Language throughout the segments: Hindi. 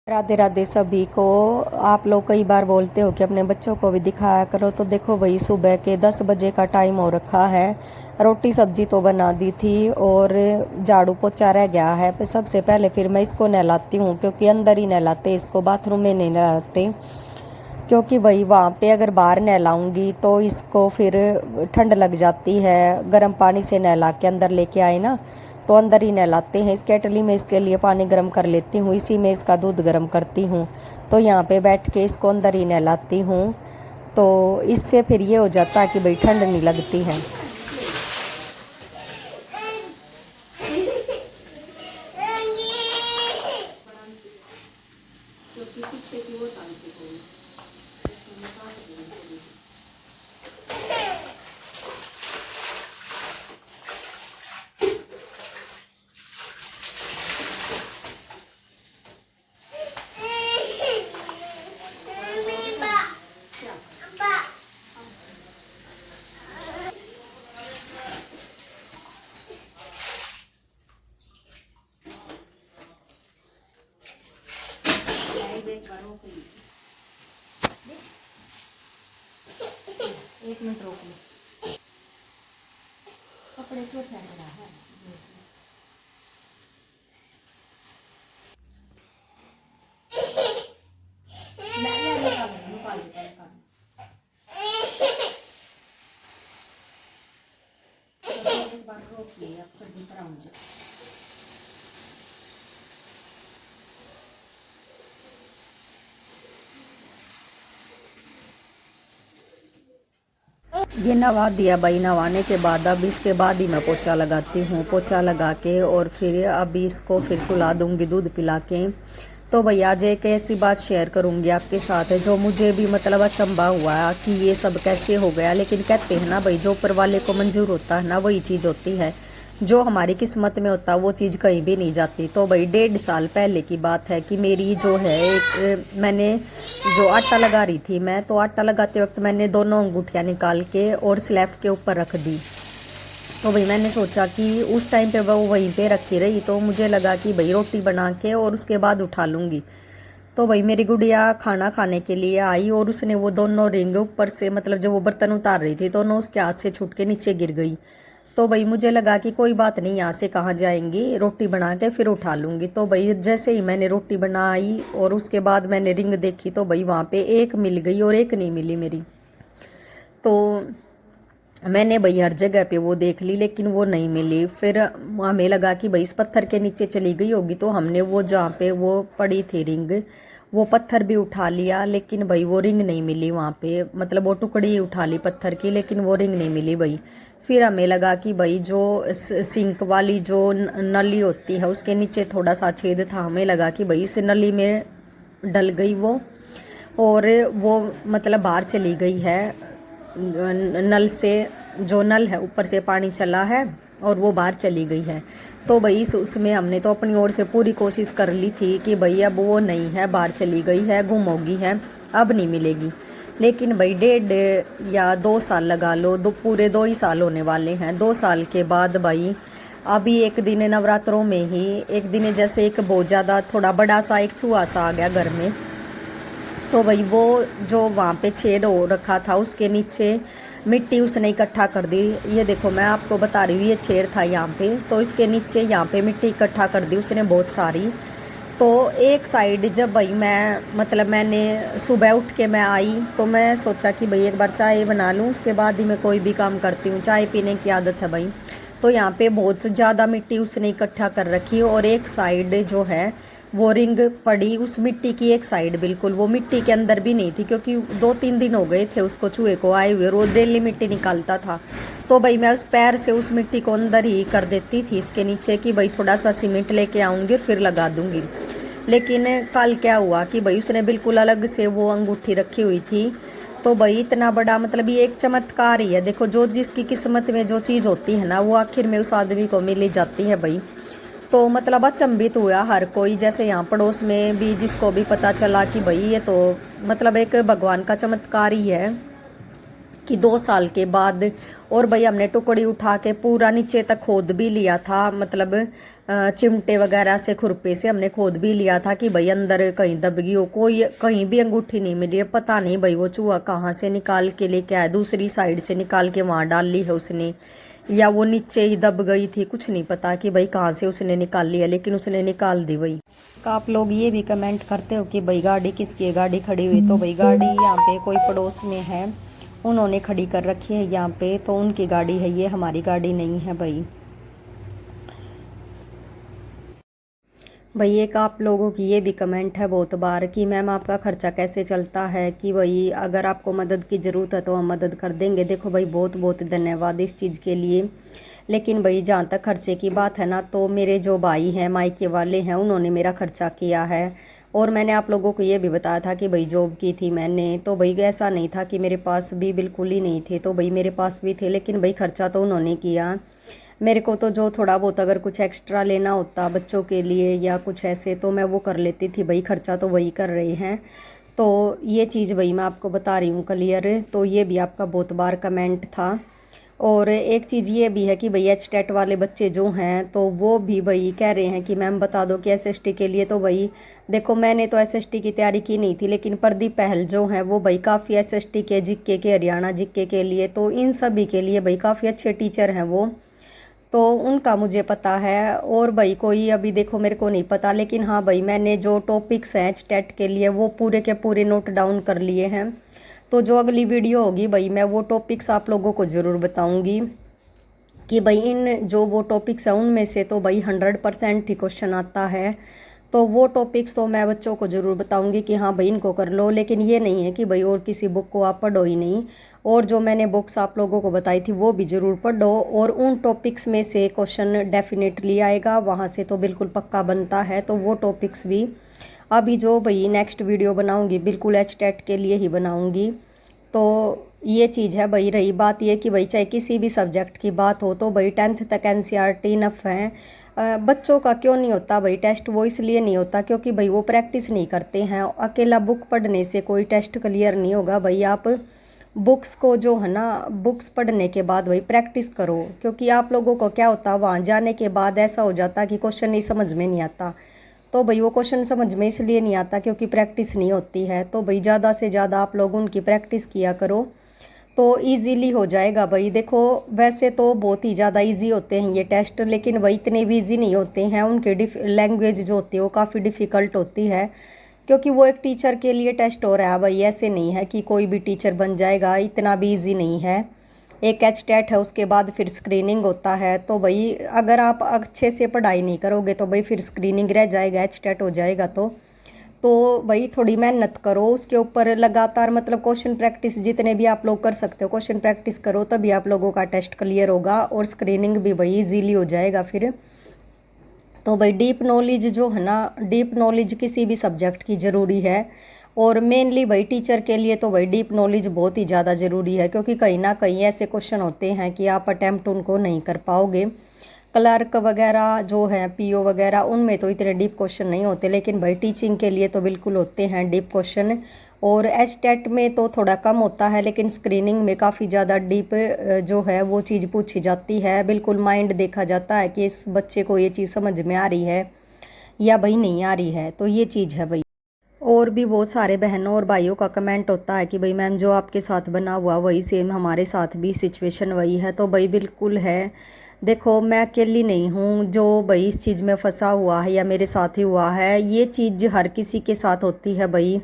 राधे राधे सभी को। आप लोग कई बार बोलते हो कि अपने बच्चों को भी दिखाया करो, तो देखो भाई सुबह के 10 बजे का टाइम हो रखा है। रोटी सब्जी तो बना दी थी और झाड़ू पोछा रह गया है। पर सबसे पहले फिर मैं इसको नहलाती हूँ, क्योंकि अंदर ही नहलाते, इसको बाथरूम में नहीं नहलाते। क्योंकि भाई वहाँ पे अगर बाहर नहलाऊंगी तो इसको फिर ठंड लग जाती है। गर्म पानी से नहला के अंदर लेके आए ना, तो अंदर ही नहलाते हैं। इस केटली में इसके लिए पानी गर्म कर लेती हूँ, इसी में इसका दूध गर्म करती हूँ। तो यहाँ पे बैठ के इसको अंदर ही नहलाती हूँ, तो इससे फिर ये हो जाता है कि भाई ठंड नहीं लगती है। एक मिनट रोक लो, कपड़े क्यों फेंक रहा है। एक बार रोक लिए, अब चड्डी पर आऊंगी। ये नवा दिया भाई। नवाने के बाद अब इसके बाद ही मैं पोछा लगाती हूँ। पोछा लगा के और फिर अभी इसको फिर सुला दूंगी दूध पिला के। तो भैया आज एक ऐसी बात शेयर करूंगी आपके साथ, जो मुझे भी मतलब अचंभा हुआ कि ये सब कैसे हो गया। लेकिन कहते हैं ना भाई, जो ऊपर वाले को मंजूर होता है ना, वही चीज़ होती है। जो हमारी किस्मत में होता है वो चीज़ कहीं भी नहीं जाती। तो भाई 1.5 साल पहले की बात है कि मेरी जो है मैंने जो आटा लगा रही थी मैं, तो आटा लगाते वक्त मैंने दोनों अंगूठियाँ निकाल के और स्लैब के ऊपर रख दी। तो भाई मैंने सोचा कि उस टाइम पे वो वहीं पे रखी रही, तो मुझे लगा कि भाई रोटी बना के और उसके बाद उठा लूँगी। तो भाई मेरी गुड़िया खाना खाने के लिए आई और उसने वो दोनों रिंग ऊपर से, मतलब जो वो बर्तन उतार रही थी, दोनों उसके हाथ से छूट के नीचे गिर गई। तो भाई मुझे लगा कि कोई बात नहीं, यहाँ से कहाँ जाएंगी, रोटी बना के फिर उठा लूँगी। तो भाई जैसे ही मैंने रोटी बनाई और उसके बाद मैंने रिंग देखी, तो भाई वहाँ पे एक मिल गई और एक नहीं मिली मेरी। तो मैंने भाई हर जगह पे वो देख ली, लेकिन वो नहीं मिली। फिर हमें लगा कि भाई इस पत्थर के नीचे चली गई होगी। तो हमने वो जहाँ पे वो पड़ी थी रिंग, वो पत्थर भी उठा लिया, लेकिन भाई वो रिंग नहीं मिली वहाँ पे। मतलब वो टुकड़ी उठा ली पत्थर की, लेकिन वो रिंग नहीं मिली भाई। फिर हमें लगा कि भाई जो सिंक वाली जो नली होती है उसके नीचे थोड़ा सा छेद था, हमें लगा कि भाई इस नली में डल गई वो, और वो मतलब बाहर चली गई है नल से। जो नल है ऊपर से पानी चला है और वो बाहर चली गई है। तो भाई उसमें हमने तो अपनी ओर से पूरी कोशिश कर ली थी कि भाई अब वो नहीं है, बाहर चली गई है, गुम होगी है, अब नहीं मिलेगी। लेकिन भाई 1.5 या 2 साल लगा लो, पूरे 2 ही साल होने वाले हैं। 2 साल के बाद भाई अभी एक दिन नवरात्रों में ही एक दिन जैसे एक बहुत ज़्यादा थोड़ा बड़ा सा एक चूहा सा आ गया घर में। तो भाई वो जो वहाँ पे छेद हो रखा था उसके नीचे मिट्टी उसने इकट्ठा कर दी। ये देखो मैं आपको बता रही हूँ, ये छेद था यहाँ पे, तो इसके नीचे यहाँ पे मिट्टी इकट्ठा कर दी उसने बहुत सारी। तो एक साइड जब भाई मैं मतलब मैंने सुबह उठ के मैं आई, तो मैं सोचा कि भाई एक बार चाय बना लूँ, उसके बाद ही मैं कोई भी काम करती हूँ, चाय पीने की आदत है भाई। तो यहाँ पे बहुत ज़्यादा मिट्टी उसने इकट्ठा कर रखी, और एक साइड जो है वो रिंग पड़ी उस मिट्टी की एक साइड, बिल्कुल वो मिट्टी के अंदर भी नहीं थी, क्योंकि 2-3 दिन हो गए थे उसको चूहे को आए हुए, रोज डेली मिट्टी निकालता था। तो भाई मैं उस पैर से उस मिट्टी को अंदर ही कर देती थी इसके नीचे कि भाई थोड़ा सा सीमेंट लेके आऊँगी फिर लगा दूँगी। लेकिन कल क्या हुआ कि भाई उसने बिल्कुल अलग से वो अंगूठी रखी हुई थी। तो भाई इतना बड़ा, मतलब ये एक चमत्कार ही है। देखो जो जिसकी किस्मत में जो चीज़ होती है ना, वो आखिर में उस आदमी को मिल ही जाती है भाई। तो मतलब अचंभित हुआ हर कोई, जैसे यहाँ पड़ोस में भी जिसको भी पता चला कि भाई ये तो मतलब एक भगवान का चमत्कार ही है। कि 2 साल के बाद। और भाई हमने टुकड़ी उठा के पूरा नीचे तक खोद भी लिया था, मतलब चिमटे वगैरह से, खुरपे से हमने खोद भी लिया था कि भाई अंदर कहीं दब गई हो। कोई कहीं भी अंगूठी नहीं मिली है। पता नहीं भाई वो चूहा कहाँ से निकाल के लेके आया, दूसरी साइड से निकाल के वहाँ डाल ली है उसने, या वो नीचे ही दब गई थी, कुछ नहीं पता कि भाई कहाँ से उसने निकाल लिया, लेकिन उसने निकाल दी भाई। आप लोग ये भी कमेंट करते हो कि भाई गाड़ी किसकी है, गाड़ी खड़ी हुई, तो भाई गाड़ी यहाँ पे कोई पड़ोस में है, उन्होंने खड़ी कर रखी है यहाँ पे, तो उनकी गाड़ी है ये, हमारी गाड़ी नहीं है भाई। भाई एक आप लोगों की ये भी कमेंट है बहुत बार कि मैम आपका खर्चा कैसे चलता है, कि भाई अगर आपको मदद की ज़रूरत है तो हम मदद कर देंगे। देखो भाई बहुत बहुत धन्यवाद इस चीज़ के लिए। लेकिन भाई जहाँ तक खर्चे की बात है ना, तो मेरे जो भाई हैं मायके वाले हैं, उन्होंने मेरा खर्चा किया है। और मैंने आप लोगों को ये भी बताया था कि भाई जॉब की थी मैंने, तो भाई ऐसा नहीं था कि मेरे पास भी बिल्कुल ही नहीं थे, तो भाई मेरे पास भी थे, लेकिन भाई खर्चा तो उन्होंने किया। मेरे को तो जो थोड़ा बहुत अगर कुछ एक्स्ट्रा लेना होता बच्चों के लिए या कुछ ऐसे, तो मैं वो कर लेती थी। भाई खर्चा तो वही कर रहे हैं। तो ये चीज़ भाई मैं आपको बता रही हूँ क्लियर। तो ये भी आपका बहुत बार कमेंट था। और एक चीज़ ये भी है कि भाई एचटेट वाले बच्चे जो हैं, तो वो भी भाई कह रहे हैं कि मैम बता दो कि एसएसटी के लिए। तो भाई देखो मैंने तो एसएसटी की तैयारी की नहीं थी, लेकिन प्रदीप पहल जो हैं वो भाई काफ़ी एसएसटी के, जीके के, हरियाणा जीके के लिए, तो इन सभी के लिए भाई काफ़ी अच्छे टीचर हैं वो, तो उनका मुझे पता है। और भाई कोई अभी देखो मेरे को नहीं पता, लेकिन हाँ भाई मैंने जो टॉपिक्स हैं टेट के लिए वो पूरे के पूरे नोट डाउन कर लिए हैं। तो जो अगली वीडियो होगी भाई मैं वो टॉपिक्स आप लोगों को ज़रूर बताऊंगी कि भाई इन जो वो टॉपिक्स हैं उनमें से तो भाई 100% ही क्वेश्चन आता है। तो वो टॉपिक्स तो मैं बच्चों को ज़रूर बताऊंगी कि हाँ भाई इनको कर लो, लेकिन ये नहीं है कि भाई और किसी बुक को आप पढ़ो ही नहीं। और जो मैंने बुक्स आप लोगों को बताई थी वो भी ज़रूर पढ़ो, और उन टॉपिक्स में से क्वेश्चन डेफिनेटली आएगा, वहाँ से तो बिल्कुल पक्का बनता है। तो वो टॉपिक्स भी अभी जो भाई नेक्स्ट वीडियो बनाऊंगी बिल्कुल एचटेट के लिए ही बनाऊंगी। तो ये चीज़ है भाई। रही बात ये कि भाई चाहे किसी भी सब्जेक्ट की बात हो, तो भाई 10th तक एनसीईआरटी इनफ है। बच्चों का क्यों नहीं होता भाई टेस्ट, वो इसलिए नहीं होता क्योंकि भाई वो प्रैक्टिस नहीं करते हैं। अकेला बुक पढ़ने से कोई टेस्ट क्लियर नहीं होगा भाई। आप बुक्स को जो है ना, बुक्स पढ़ने के बाद भाई प्रैक्टिस करो, क्योंकि आप लोगों को क्या होता वहाँ जाने के बाद ऐसा हो जाता कि क्वेश्चन नहीं समझ में नहीं आता। तो भाई वो क्वेश्चन समझ में इसलिए नहीं आता क्योंकि प्रैक्टिस नहीं होती है। तो भाई ज़्यादा से ज़्यादा आप लोग उनकी प्रैक्टिस किया करो तो इजीली हो जाएगा भाई। देखो वैसे तो बहुत ही ज़्यादा इजी होते हैं ये टेस्ट, लेकिन वही इतने भी इजी नहीं होते हैं। उनके लैंग्वेज जो होती है वो काफ़ी डिफ़िकल्ट होती है, क्योंकि वो एक टीचर के लिए टेस्ट हो रहा है भाई। ऐसे नहीं है कि कोई भी टीचर बन जाएगा, इतना भी इजी नहीं है। एक एचटेट है, उसके बाद फिर स्क्रीनिंग होता है। तो भाई अगर आप अच्छे से पढ़ाई नहीं करोगे तो भाई फिर स्क्रीनिंग रह जाएगा, एचटेट हो जाएगा। तो भाई थोड़ी मेहनत करो उसके ऊपर लगातार, मतलब क्वेश्चन प्रैक्टिस जितने भी आप लोग कर सकते हो क्वेश्चन प्रैक्टिस करो, तभी आप लोगों का टेस्ट क्लियर होगा और स्क्रीनिंग भी भाई इजीली हो जाएगा फिर। तो भाई डीप नॉलेज जो है ना, डीप नॉलेज किसी भी सब्जेक्ट की ज़रूरी है। और मेनली भाई टीचर के लिए तो भाई डीप नॉलेज बहुत ही ज़्यादा ज़रूरी है, क्योंकि कहीं ना कहीं ऐसे क्वेश्चन होते हैं कि आप अटैम्प्ट उनको नहीं कर पाओगे। क्लर्क वगैरह जो है, पीओ वगैरह, उनमें तो इतने डीप क्वेश्चन नहीं होते, लेकिन भाई टीचिंग के लिए तो बिल्कुल होते हैं डीप क्वेश्चन। और एचटेट में तो थोड़ा कम होता है, लेकिन स्क्रीनिंग में काफ़ी ज़्यादा डीप जो है वो चीज़ पूछी जाती है। बिल्कुल माइंड देखा जाता है कि इस बच्चे को ये चीज़ समझ में आ रही है या भाई नहीं आ रही है। तो ये चीज़ है भाई। और भी बहुत सारे बहनों और भाइयों का कमेंट होता है कि भाई मैम जो आपके साथ बना हुआ वही सेम हमारे साथ भी सिचुएशन वही है। तो भाई बिल्कुल है। देखो मैं अकेली नहीं हूँ जो भाई इस चीज़ में फंसा हुआ है या मेरे साथ ही हुआ है। ये चीज़ हर किसी के साथ होती है भाई।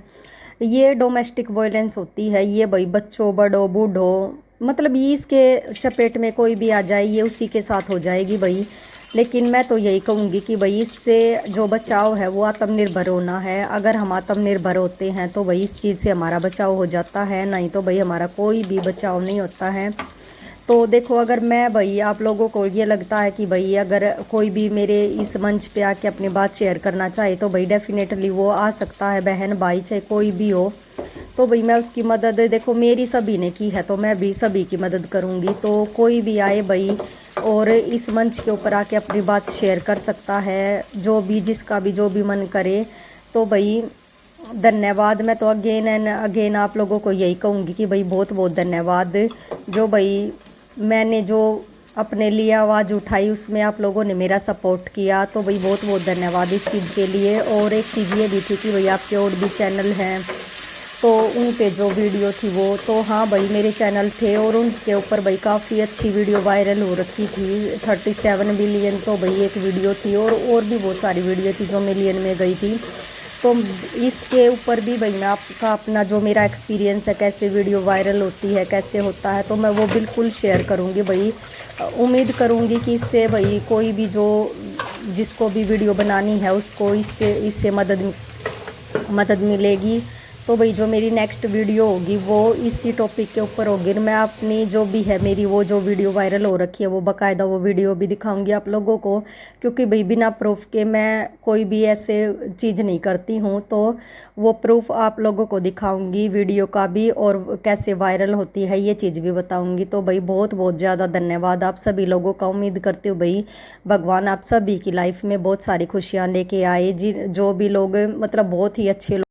ये डोमेस्टिक वायलेंस होती है, ये भाई बच्चों बड़ों बूढ़ों, मतलब ये इसके चपेट में कोई भी आ जाए ये उसी के साथ हो जाएगी भाई। लेकिन मैं तो यही कहूँगी कि भाई इससे जो बचाव है वो आत्मनिर्भर होना है। अगर हम आत्मनिर्भर होते हैं तो भाई इस चीज़ से हमारा बचाव हो जाता है, नहीं तो भाई हमारा कोई भी बचाव नहीं होता है। तो देखो अगर मैं भाई आप लोगों को ये लगता है कि भाई अगर कोई भी मेरे इस मंच पे आके अपनी बात शेयर करना चाहे तो भाई डेफिनेटली वो आ सकता है, बहन भाई चाहे कोई भी हो। तो भाई मैं उसकी मदद, देखो मेरी सभी ने की है तो मैं भी सभी की मदद करूँगी। तो कोई भी आए भाई और इस मंच के ऊपर आके अपनी बात शेयर कर सकता है, जो भी जिसका भी जो भी मन करे। तो भाई धन्यवाद। मैं तो अगेन एंड अगेन आप लोगों को यही कहूँगी कि भाई बहुत बहुत धन्यवाद। जो भाई मैंने जो अपने लिए आवाज़ उठाई उसमें आप लोगों ने मेरा सपोर्ट किया, तो भाई बहुत बहुत धन्यवाद इस चीज़ के लिए। और एक चीज़ ये भी थी कि भाई आपके और भी चैनल हैं, तो उन पे जो वीडियो थी वो तो हाँ भाई मेरे चैनल थे और उनके ऊपर भाई काफ़ी अच्छी वीडियो वायरल हो रखी थी। 37 बिलियन तो भाई एक वीडियो थी, और भी बहुत सारी वीडियो थी जो मिलियन में गई थी। तो इसके ऊपर भी भाई मैं आपका अपना जो मेरा एक्सपीरियंस है कैसे वीडियो वायरल होती है, कैसे होता है, तो मैं वो बिल्कुल शेयर करूँगी भाई। उम्मीद करूँगी कि इससे भाई कोई भी जो जिसको भी वीडियो बनानी है उसको इससे मदद मिलेगी। तो भाई जो मेरी नेक्स्ट वीडियो होगी वो इसी टॉपिक के ऊपर होगी। मैं अपनी जो भी है मेरी वो जो वीडियो वायरल हो रखी है वो बाकायदा वो वीडियो भी दिखाऊंगी आप लोगों को, क्योंकि भाई बिना प्रूफ के मैं कोई भी ऐसे चीज़ नहीं करती हूँ। तो वो प्रूफ आप लोगों को दिखाऊंगी वीडियो का भी, और कैसे वायरल होती है ये चीज़ भी बताऊंगी। तो भाई बहुत बहुत ज़्यादा धन्यवाद आप सभी लोगों का। उम्मीद करती हूँ भाई भगवान आप सभी की लाइफ में बहुत सारी खुशियाँ लेके आए। जो भी लोग मतलब बहुत ही अच्छे